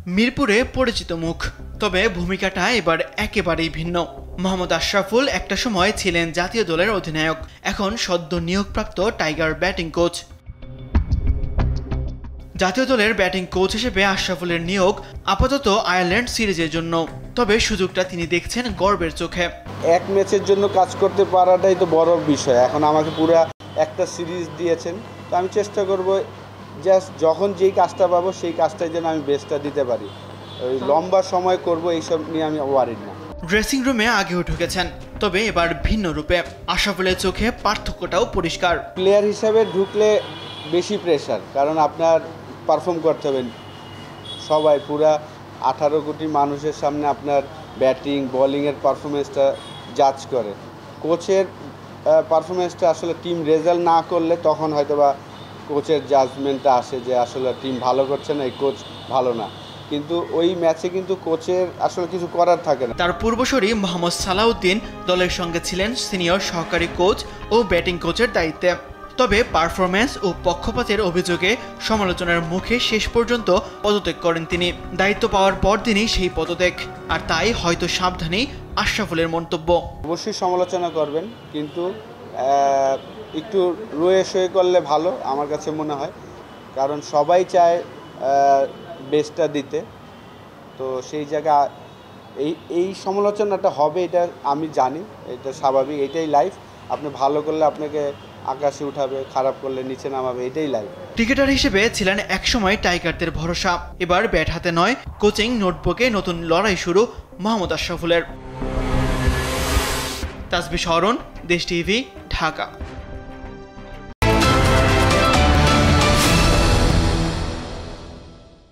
মিরপুরে পরিচিত মুখ, তবে ভূমিকাটা এবার একেবারেই ভিন্ন। মোহাম্মদ আশরাফুল একটা সময় ছিলেন জাতীয় দলের অধিনায়ক, এখন সদ্য নিয়োগপ্রাপ্ত টাইগার ব্যাটিং কোচ। জাতীয় দলের ব্যাটিং কোচ হিসেবে আশরাফুলের নিয়োগ আপাতত আয়ারল্যান্ড সিরিজের জন্য, তবে সুযোগটা তিনি দেখছেন গর্বের চোখে। এক ম্যাচের জন্য কাজ করতে পারাটাই তো বড় বিষয়। এখন আমাকে পুরো একটা সিরিজ দিয়েছেন, তো আমি চেষ্টা করব জাস্ট যখন যেই কাজটা পাবো সেই কাজটাই যেন আমি বেস্টটা দিতে পারি। ওই লম্বা সময় করব এইসব নিয়ে আমি ওয়ারিড না। ড্রেসিং রুমে আগেও ঢুকেছেন, তবে এবার ভিন্ন রূপে। আশরাফুলের চোখে পার্থক্যটাও পরিষ্কার। প্লেয়ার হিসাবে ঢুকলে বেশি প্রেশার, কারণ আপনার পারফর্ম করতে হবে। সবাই পুরা 18 কোটি মানুষের সামনে আপনার ব্যাটিং বোলিংয়ের পারফরমেন্সটা জাজ করে। কোচের পারফরমেন্সটা আসলে টিম রেজাল্ট না করলে তখন হয়তোবা কোচের জাজমেন্টটা আসে যে আসলে টিম ভালো করছে না, এই কোচ ভালো না। কিন্তু ওই ম্যাচে কিন্তু কোচের আসলে কিছু করার থাকে না। তার পূর্বসূরি মোহাম্মদ সালাউদ্দিন দলের সঙ্গে ছিলেন সিনিয়র সহকারী কোচ ও ব্যাটিং কোচের দায়িত্বে, তবে পারফরম্যান্স ও পক্ষপাতের অভিযোগে সমালোচনার মুখে শেষ পর্যন্ত পদত্যাগ করেন তিনি। দায়িত্ব পাওয়ার পর দিনই সেই পদত্যাগ, আর তাই হয়তো সাবধানী আশরাফুলের মন্তব্য। অবশ্যই সমালোচনা করবেন, কিন্তু একটু রয়ে সয়ে করলে ভালো আমার কাছে মনে হয়, কারণ সবাই চায় বেস্টটা দিতে। তো সেই জায়গা এই সমালোচনাটা হবে, এটা আমি জানি, এটা স্বাভাবিক, এটাই লাইফ। আপনি ভালো করলে আপনাকে আকাশে উঠাবে, খারাপ করলে নিচে নামাবে, এটাই লাইফ। ক্রিকেটার হিসেবে ছিলেন একসময় টাইগারদের ভরসা, এবার ব্যাট হাতে নয়, কোচিং নোটবুকে নতুন লড়াই শুরু মোহাম্মদ আশরাফুলের। তাসবিহ শরণ, দেশ টিভি, ঢাকা।